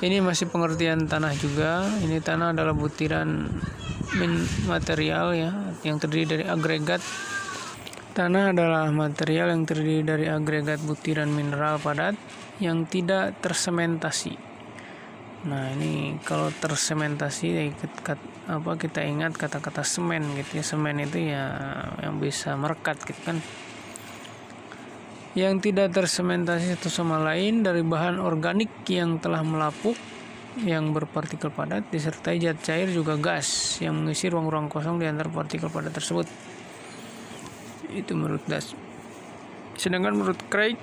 Ini masih pengertian tanah juga. Ini tanah adalah butiran material ya, yang terdiri dari agregat. Tanah adalah material yang terdiri dari agregat butiran mineral padat yang tidak tersementasi. Nah, ini kalau tersementasi kita ingat kata-kata semen gitu ya. Semen itu ya yang bisa merekat gitu kan. Yang tidak tersementasi satu sama lain dari bahan organik yang telah melapuk, yang berpartikel padat, disertai zat cair juga gas yang mengisi ruang-ruang kosong di antara partikel padat tersebut. Itu menurut Das. Sedangkan menurut Craig,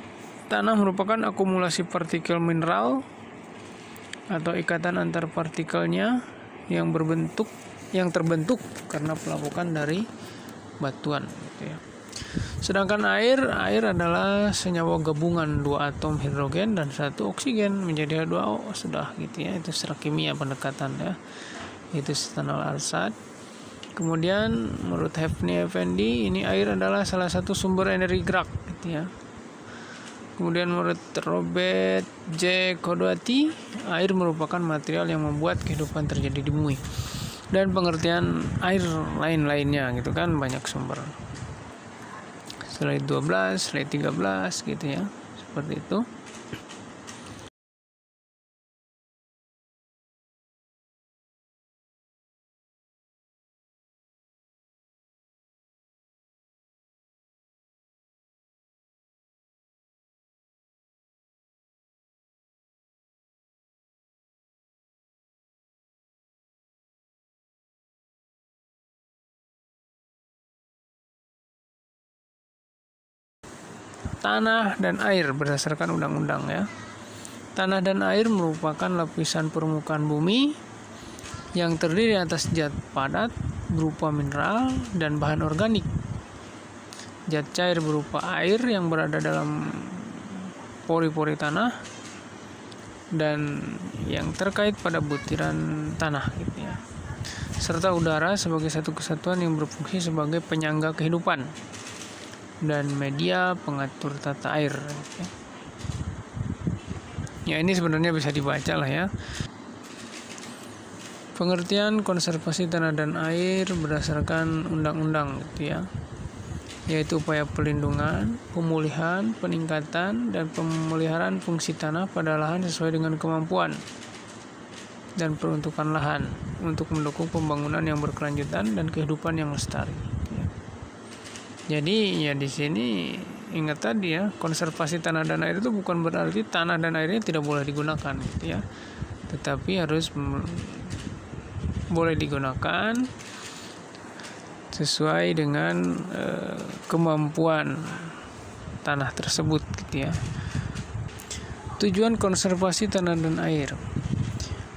tanah merupakan akumulasi partikel mineral atau ikatan antar partikelnya yang terbentuk karena pelapukan dari batuan gitu ya. Sedangkan air adalah senyawa gabungan 2 atom hidrogen dan 1 oksigen menjadi H2O sudah gitu ya. Itu secara kimia pendekatan ya. Itu Stanal Arsad. Kemudian menurut Hefni Effendi, ini air adalah salah satu sumber energi gerak gitu ya. Kemudian menurut Robert J. Kodwati, air merupakan material yang membuat kehidupan terjadi di bumi. Dan pengertian air lain-lainnya gitu kan, banyak sumber. Slide 12, slide 13 gitu ya. Seperti itu. Tanah dan air berdasarkan undang-undang ya. Tanah dan air merupakan lapisan permukaan bumi yang terdiri atas zat padat berupa mineral dan bahan organik. Zat cair berupa air yang berada dalam pori-pori tanah dan yang terkait pada butiran tanah gitu ya. Serta udara sebagai satu kesatuan yang berfungsi sebagai penyangga kehidupan dan media pengatur tata air. Ya, ini sebenarnya bisa dibaca lah ya. Pengertian konservasi tanah dan air berdasarkan undang-undang gitu ya. Yaitu upaya pelindungan, pemulihan, peningkatan, dan pemeliharaan fungsi tanah pada lahan sesuai dengan kemampuan dan peruntukan lahan untuk mendukung pembangunan yang berkelanjutan dan kehidupan yang lestari. Jadi ya di sini ingat tadi ya, konservasi tanah dan air itu bukan berarti tanah dan airnya tidak boleh digunakan gitu ya. Tetapi harus boleh digunakan sesuai dengan kemampuan tanah tersebut gitu ya. Tujuan konservasi tanah dan air.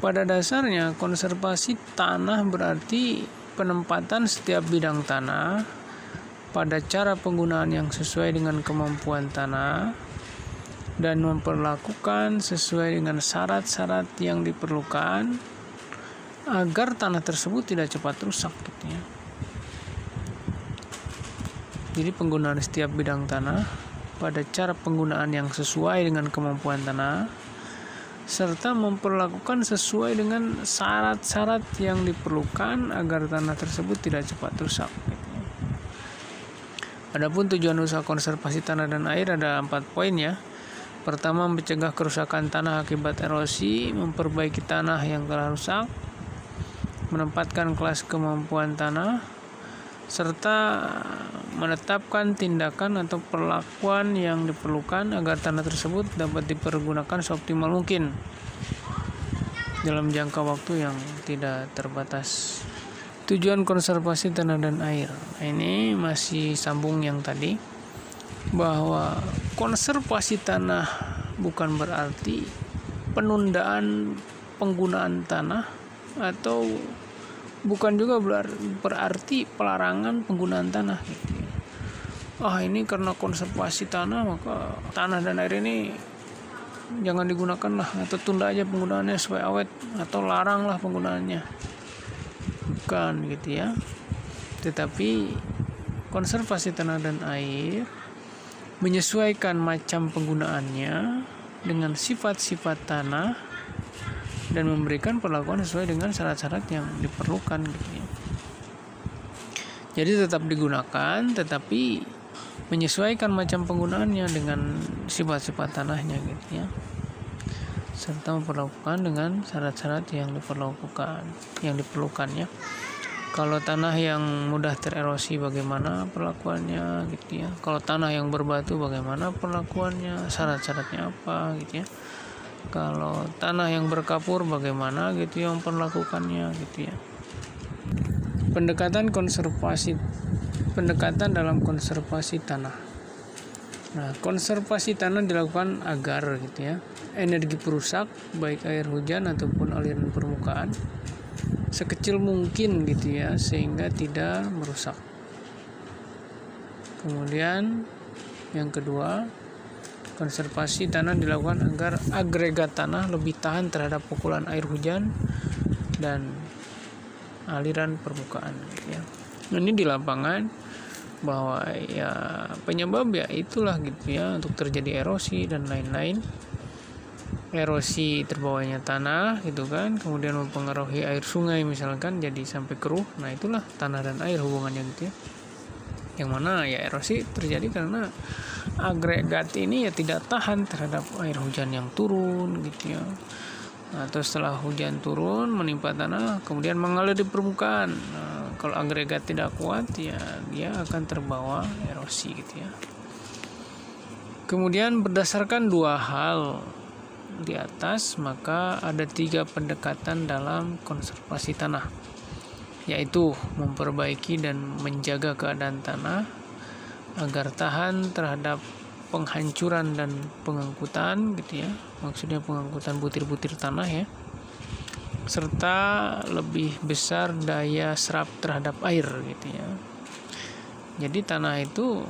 Pada dasarnya konservasi tanah berarti penempatan setiap bidang tanah pada cara penggunaan yang sesuai dengan kemampuan tanah dan memperlakukan sesuai dengan syarat-syarat yang diperlukan agar tanah tersebut tidak cepat rusak gitu ya. Jadi penggunaan setiap bidang tanah pada cara penggunaan yang sesuai dengan kemampuan tanah serta memperlakukan sesuai dengan syarat-syarat yang diperlukan agar tanah tersebut tidak cepat rusak gitu. Adapun tujuan usaha konservasi tanah dan air ada 4 poin ya. Pertama, mencegah kerusakan tanah akibat erosi, memperbaiki tanah yang telah rusak, menempatkan kelas kemampuan tanah, serta menetapkan tindakan atau perlakuan yang diperlukan agar tanah tersebut dapat dipergunakan seoptimal mungkin dalam jangka waktu yang tidak terbatas. Tujuan konservasi tanah dan air. Ini masih sambung yang tadi, bahwa konservasi tanah bukan berarti penundaan penggunaan tanah atau bukan juga berarti pelarangan penggunaan tanah gitu. Ini karena konservasi tanah maka tanah dan air ini jangan digunakan lah, atau tunda aja penggunaannya supaya awet, atau laranglah penggunaannya. Bukan gitu ya. Tetapi konservasi tanah dan air menyesuaikan macam penggunaannya dengan sifat-sifat tanah dan memberikan perlakuan sesuai dengan syarat-syarat yang diperlukan gitu ya. Jadi tetap digunakan, tetapi menyesuaikan macam penggunaannya dengan sifat-sifat tanahnya gitu ya, serta memperlakukan dengan syarat-syarat yang diperlukan ya. Kalau tanah yang mudah tererosi bagaimana perlakuannya gitu ya. Kalau tanah yang berbatu bagaimana perlakuannya, syarat-syaratnya apa gitu ya. Kalau tanah yang berkapur bagaimana gitu yang perlakukannya gitu ya. Pendekatan dalam konservasi tanah. Nah, konservasi tanah dilakukan agar gitu ya, energi perusak baik air hujan ataupun aliran permukaan sekecil mungkin gitu ya, sehingga tidak merusak. Kemudian yang kedua, konservasi tanah dilakukan agar agregat tanah lebih tahan terhadap pukulan air hujan dan aliran permukaan gitu ya. Nah, ini di lapangan bahwa ya penyebab ya itulah gitu ya, untuk terjadi erosi dan lain-lain. Erosi terbawanya tanah gitu kan, kemudian mempengaruhi air sungai misalkan jadi sampai keruh. Nah, itulah tanah dan air hubungannya gitu ya. Yang mana ya erosi terjadi karena agregat ini ya tidak tahan terhadap air hujan yang turun gitu ya. Atau setelah hujan turun menimpa tanah kemudian mengalir di permukaan. Nah, kalau agregat tidak kuat ya dia akan terbawa erosi gitu ya. Kemudian berdasarkan dua hal di atas, maka ada 3 pendekatan dalam konservasi tanah, yaitu memperbaiki dan menjaga keadaan tanah agar tahan terhadap penghancuran dan pengangkutan gitu ya, maksudnya pengangkutan butir-butir tanah ya, serta lebih besar daya serap terhadap air gitu ya. Jadi tanah itu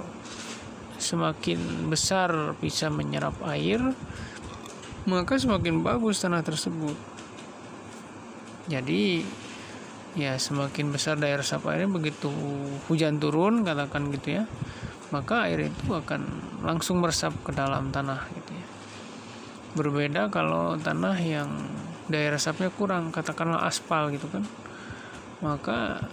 semakin besar bisa menyerap air, maka semakin bagus tanah tersebut. Jadi ya semakin besar daya resap airnya, begitu hujan turun katakan gitu ya, maka air itu akan langsung meresap ke dalam tanah gitu ya. Berbeda kalau tanah yang daya resapnya kurang, katakanlah aspal gitu kan, maka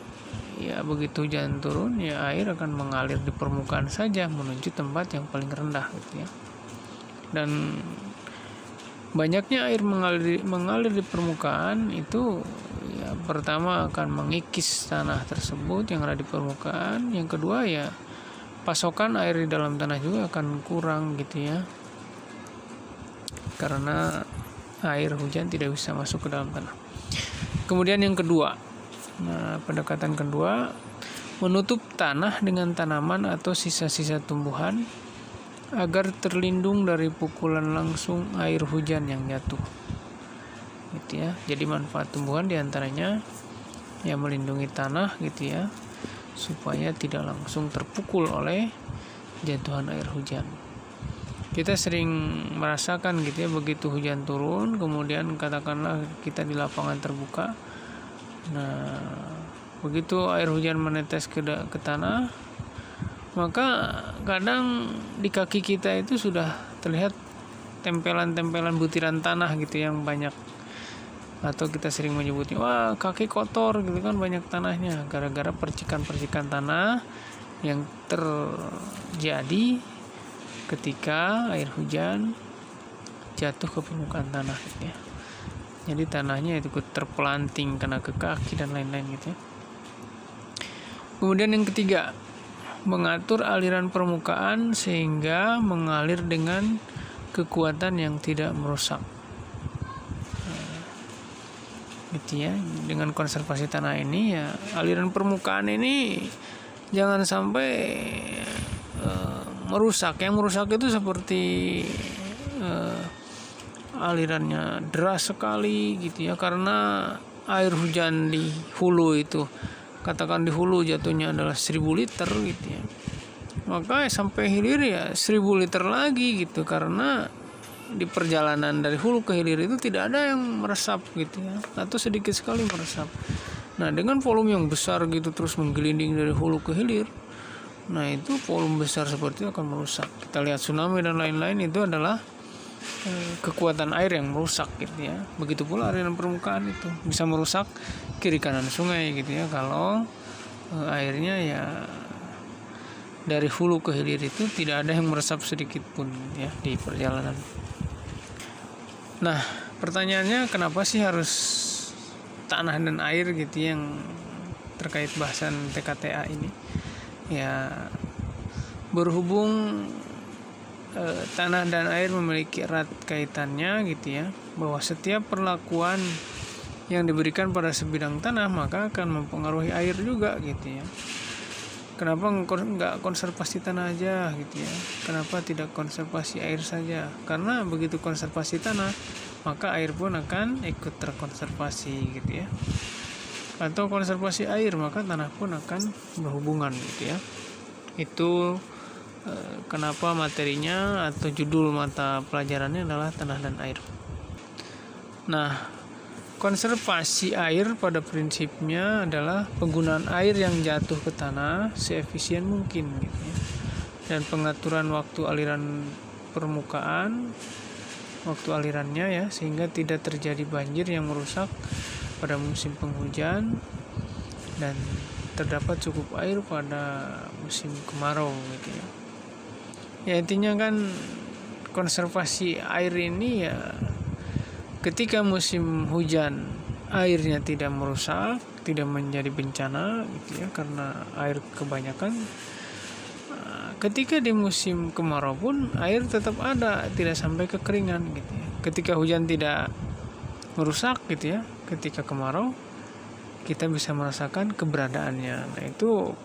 ya begitu hujan turun ya air akan mengalir di permukaan saja menuju tempat yang paling rendah gitu ya. Dan banyaknya air mengalir di permukaan itu ya pertama akan mengikis tanah tersebut yang ada di permukaan. Yang kedua ya pasokan air di dalam tanah juga akan kurang gitu ya, karena air hujan tidak bisa masuk ke dalam tanah. Kemudian yang kedua, pendekatan kedua, menutup tanah dengan tanaman atau sisa-sisa tumbuhan agar terlindung dari pukulan langsung air hujan yang jatuh gitu ya. Jadi manfaat tumbuhan diantaranya ya melindungi tanah gitu ya, supaya tidak langsung terpukul oleh jatuhan air hujan. Kita sering merasakan gitu ya, begitu hujan turun kemudian katakanlah kita di lapangan terbuka, nah begitu air hujan menetes ke tanah, maka kadang di kaki kita itu sudah terlihat tempelan-tempelan butiran tanah gitu yang banyak, atau kita sering menyebutnya wah kaki kotor gitu kan, banyak tanahnya gara-gara percikan-percikan tanah yang terjadi ketika air hujan jatuh ke permukaan tanah gitu ya. Jadi tanahnya itu terpelanting kena ke kaki dan lain-lain gitu ya. Kemudian yang ketiga, mengatur aliran permukaan sehingga mengalir dengan kekuatan yang tidak merusak. Gitu ya. Dengan konservasi tanah ini ya aliran permukaan ini jangan sampai merusak. Yang merusak itu seperti alirannya deras sekali gitu ya, karena air hujan di hulu itu, katakan di hulu jatuhnya adalah 1000 liter gitu ya, maka sampai hilir ya 1000 liter lagi gitu, karena di perjalanan dari hulu ke hilir itu tidak ada yang meresap gitu ya, atau sedikit sekali meresap. Nah dengan volume yang besar gitu terus menggelinding dari hulu ke hilir, nah itu volume besar seperti itu akan merusak. Kita lihat tsunami dan lain-lain itu adalah kekuatan air yang merusak gitu ya. Begitu pula aliran permukaan itu bisa merusak kiri kanan sungai gitu ya, kalau airnya ya dari hulu ke hilir itu tidak ada yang meresap sedikit pun ya di perjalanan. Nah, pertanyaannya kenapa sih harus tanah dan air gitu yang terkait bahasan TKTA ini? Ya, berhubung tanah dan air memiliki erat kaitannya gitu ya, bahwa setiap perlakuan yang diberikan pada sebidang tanah maka akan mempengaruhi air juga gitu ya. Kenapa nggak konservasi tanah aja gitu ya? Kenapa tidak konservasi air saja? Karena begitu konservasi tanah maka air pun akan ikut terkonservasi gitu ya. Atau konservasi air maka tanah pun akan berhubungan gitu ya. Itu kenapa materinya atau judul mata pelajarannya adalah tanah dan air. Nah, konservasi air pada prinsipnya adalah penggunaan air yang jatuh ke tanah seefisien mungkin gitu ya. Dan pengaturan waktu aliran permukaan, waktu alirannya ya, sehingga tidak terjadi banjir yang merusak pada musim penghujan dan terdapat cukup air pada musim kemarau gitu ya. Ya intinya kan konservasi air ini ya, ketika musim hujan airnya tidak merusak, tidak menjadi bencana gitu ya karena air kebanyakan. Ketika di musim kemarau pun air tetap ada, tidak sampai kekeringan gitu ya. Ketika hujan tidak merusak gitu ya, ketika kemarau kita bisa merasakan keberadaannya. Nah itu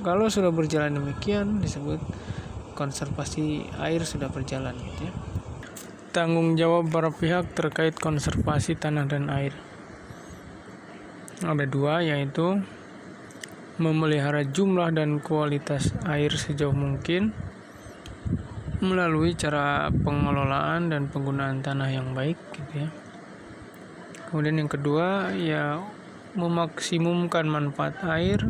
kalau sudah berjalan demikian disebut konservasi air sudah berjalan gitu ya. Tanggung jawab para pihak terkait konservasi tanah dan air ada dua, yaitu memelihara jumlah dan kualitas air sejauh mungkin melalui cara pengelolaan dan penggunaan tanah yang baik gitu ya. Kemudian yang kedua ya memaksimumkan manfaat air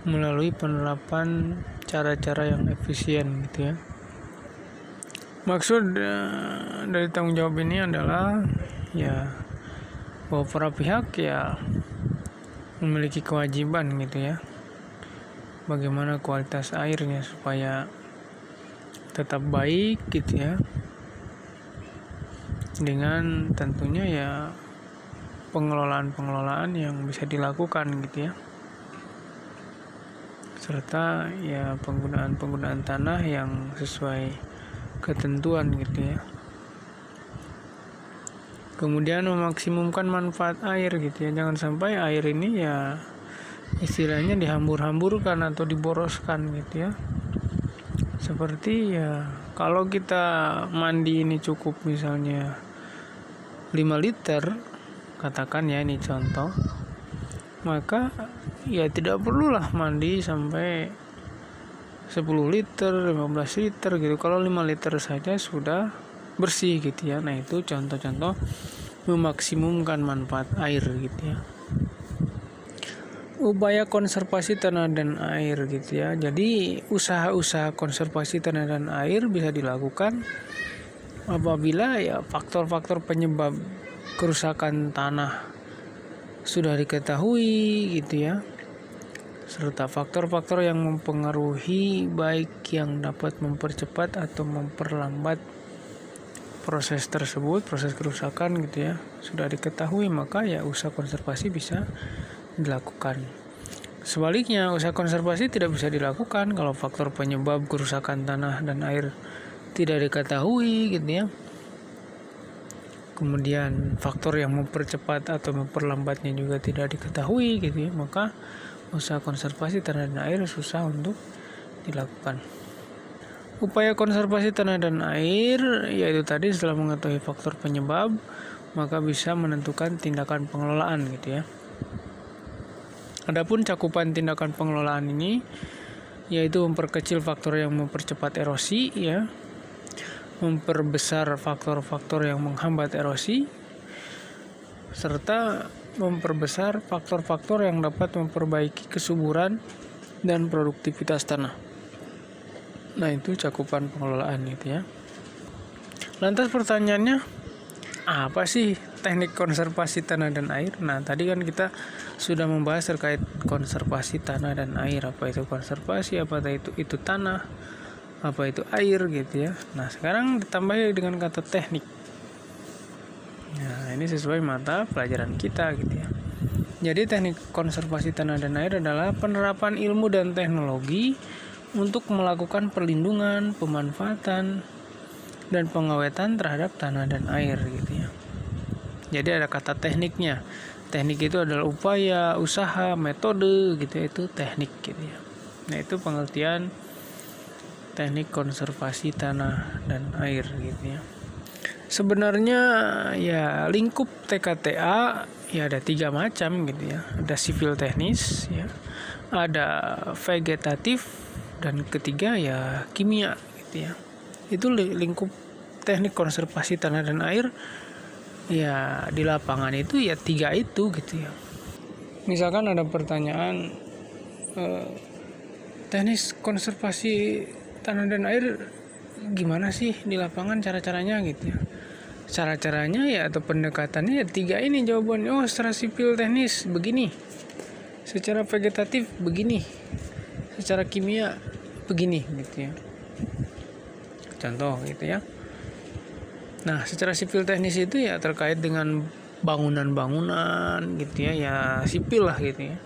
melalui penerapan cara-cara yang efisien gitu ya. Maksud dari tanggung jawab ini adalah ya bahwa para pihak ya memiliki kewajiban gitu ya, bagaimana kualitas airnya supaya tetap baik gitu ya, dengan tentunya ya pengelolaan yang bisa dilakukan gitu ya, serta ya penggunaan tanah yang sesuai ketentuan gitu ya. Kemudian memaksimumkan manfaat air gitu ya, jangan sampai air ini ya istilahnya dihambur-hamburkan atau diboroskan gitu ya. Seperti ya kalau kita mandi ini cukup misalnya 5 liter, katakan ya ini contoh, maka ya tidak perlulah mandi sampai 10 liter, 15 liter gitu. Kalau 5 liter saja sudah bersih gitu ya. Nah itu contoh-contoh memaksimumkan manfaat air gitu ya. Upaya konservasi tanah dan air gitu ya. Jadi usaha-usaha konservasi tanah dan air bisa dilakukan apabila ya faktor-faktor penyebab kerusakan tanah sudah diketahui gitu ya, serta faktor-faktor yang mempengaruhi baik yang dapat mempercepat atau memperlambat proses tersebut, proses kerusakan gitu ya, sudah diketahui, maka ya usaha konservasi bisa dilakukan. Sebaliknya, usaha konservasi tidak bisa dilakukan kalau faktor penyebab kerusakan tanah dan air tidak diketahui gitu ya. Kemudian faktor yang mempercepat atau memperlambatnya juga tidak diketahui gitu ya, maka usaha konservasi tanah dan air susah untuk dilakukan. Upaya konservasi tanah dan air yaitu tadi setelah mengetahui faktor penyebab, maka bisa menentukan tindakan pengelolaan gitu ya. Adapun cakupan tindakan pengelolaan ini yaitu memperkecil faktor yang mempercepat erosi ya, memperbesar faktor-faktor yang menghambat erosi, serta memperbesar faktor-faktor yang dapat memperbaiki kesuburan dan produktivitas tanah. Nah itu cakupan pengelolaan gitu ya. Lantas pertanyaannya, apa sih teknik konservasi tanah dan air? Nah, tadi kan kita sudah membahas terkait konservasi tanah dan air. Apa itu konservasi, apa itu tanah, apa itu air gitu ya. Nah, sekarang ditambah dengan kata teknik. Nah, ini sesuai mata pelajaran kita gitu ya. Jadi teknik konservasi tanah dan air adalah penerapan ilmu dan teknologi untuk melakukan perlindungan, pemanfaatan, dan pengawetan terhadap tanah dan air gitu ya. Jadi ada kata tekniknya. Teknik itu adalah upaya, usaha, metode gitu ya, itu teknik gitu ya. Nah, itu pengertian teknik konservasi tanah dan air gitu ya. Sebenarnya ya lingkup TKTA ya ada 3 macam gitu ya. Ada sipil teknis ya, ada vegetatif, dan ketiga ya kimia gitu ya. Itu lingkup teknik konservasi tanah dan air ya di lapangan itu ya 3 itu gitu ya. Misalkan ada pertanyaan teknis konservasi tanah dan air gimana sih di lapangan cara-caranya gitu ya. Cara-caranya ya atau pendekatannya ya 3 ini jawabannya. Oh, secara sipil teknis begini, secara vegetatif begini, secara kimia begini gitu ya. Contoh gitu ya. Nah, secara sipil teknis itu ya terkait dengan bangunan-bangunan gitu ya, ya sipil lah gitu ya.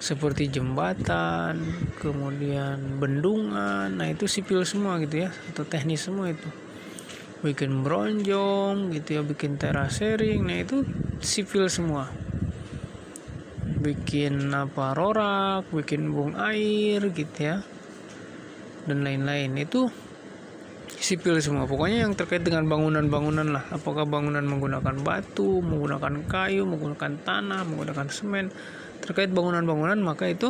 Seperti jembatan, kemudian bendungan, nah itu sipil semua gitu ya, atau teknis semua itu. Bikin bronjong gitu ya, bikin terasering, nah itu sipil semua. Bikin rorak, bikin bung air gitu ya, dan lain-lain itu sipil semua. Pokoknya yang terkait dengan bangunan-bangunan lah. Apakah bangunan menggunakan batu, menggunakan kayu, menggunakan tanah, menggunakan semen. Terkait bangunan-bangunan maka itu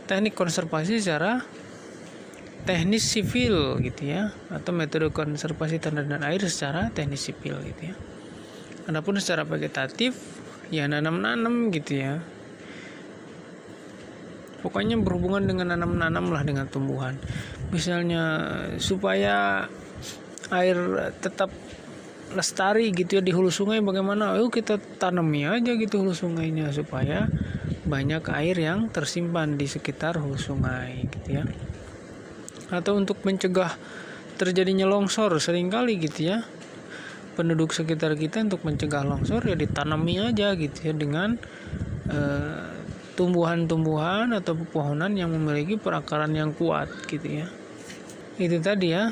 teknik konservasi secara teknis sipil gitu ya, atau metode konservasi tanah dan air secara teknis sipil gitu ya. Adapun secara vegetatif ya nanam-nanam gitu ya. Pokoknya berhubungan dengan nanam-nanam lah, dengan tumbuhan. Misalnya supaya air tetap lestari gitu ya di hulu sungai, bagaimana? Ayo kita tanami aja gitu hulu sungainya supaya banyak air yang tersimpan di sekitar hulu sungai gitu ya. Atau untuk mencegah terjadinya longsor, seringkali gitu ya penduduk sekitar kita untuk mencegah longsor ya ditanami aja gitu ya dengan tumbuhan-tumbuhan atau pepohonan yang memiliki perakaran yang kuat gitu ya. Itu tadi ya,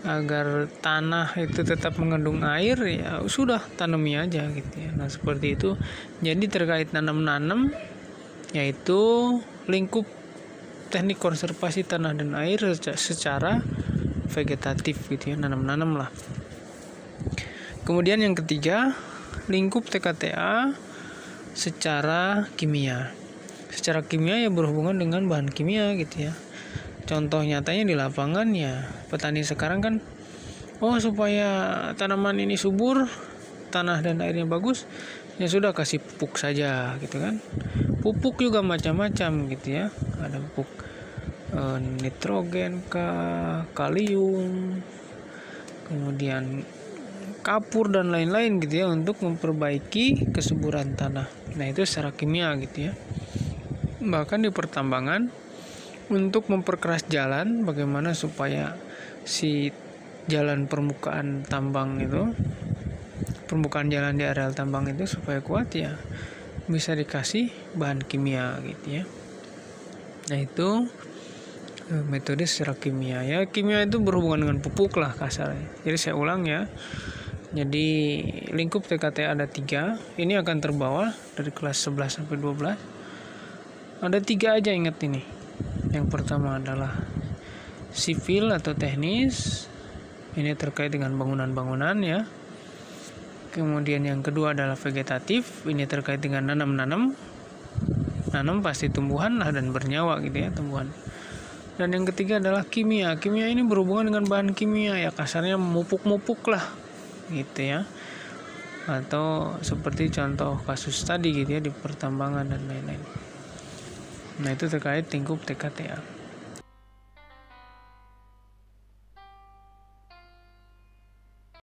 agar tanah itu tetap mengandung air ya sudah tanami aja gitu ya. Nah, seperti itu. Jadi terkait nanam-nanam yaitu lingkup teknik konservasi tanah dan air secara vegetatif gitu ya, nanam-nanam lah. Kemudian yang ketiga, lingkup TKTA secara kimia. Secara kimia ya berhubungan dengan bahan kimia gitu ya. Contoh nyatanya di lapangan ya petani sekarang kan, supaya tanaman ini subur, tanah dan airnya bagus, ya sudah kasih pupuk saja gitu kan. Pupuk juga macam-macam gitu ya. Ada pupuk nitrogen, kalium, kemudian kapur dan lain-lain gitu ya, untuk memperbaiki kesuburan tanah. Nah, itu secara kimia gitu ya. Bahkan di pertambangan untuk memperkeras jalan, bagaimana supaya si jalan permukaan tambang itu, permukaan jalan di areal tambang itu supaya kuat ya bisa dikasih bahan kimia gitu ya. Nah, itu metode secara kimia ya. Kimia itu berhubungan dengan pupuk lah kasarnya. Jadi saya ulang ya. Jadi lingkup TKTA ada 3. Ini akan terbawa dari kelas 11 sampai 12. Ada 3 aja, ingat ini. Yang pertama adalah sipil atau teknis. Ini terkait dengan bangunan-bangunan ya. Kemudian yang kedua adalah vegetatif. Ini terkait dengan nanam-nanam. Nanam pasti tumbuhan lah dan bernyawa gitu ya, tumbuhan. Dan yang ketiga adalah kimia. Kimia ini berhubungan dengan bahan kimia ya, kasarnya mupuk-mupuk lah gitu ya. Atau seperti contoh kasus tadi gitu ya, di pertambangan dan lain-lain. Nah, itu terkait lingkup TKTA.